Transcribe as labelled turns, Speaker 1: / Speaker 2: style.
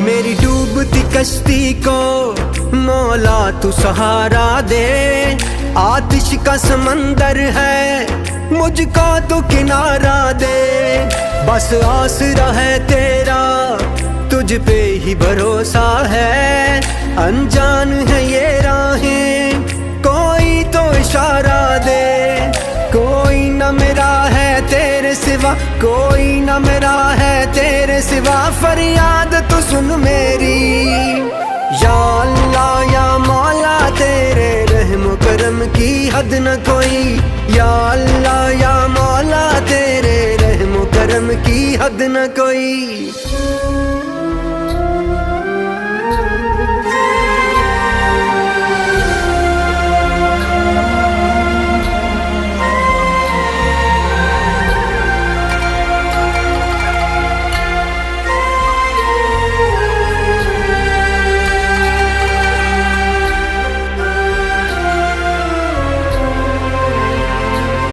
Speaker 1: मेरी डूबती कश्ती को मौला तू सहारा दे। आतिश का समंदर है मुझको तू किनारा दे। बस आसरा है तेरा तुझ पे ही भरोसा है। अनजान है ये राहें कोई तो इशारा दे। कोई न मेरा है तेरे सिवा, कोई न मेरा है तेरे सिवा। फरियाद तू सुन मेरी या अल्लाह या मौला, तेरे रहम करम की हद न कोई। या अल्लाह या मौला, तेरे रहम करम की हद न कोई।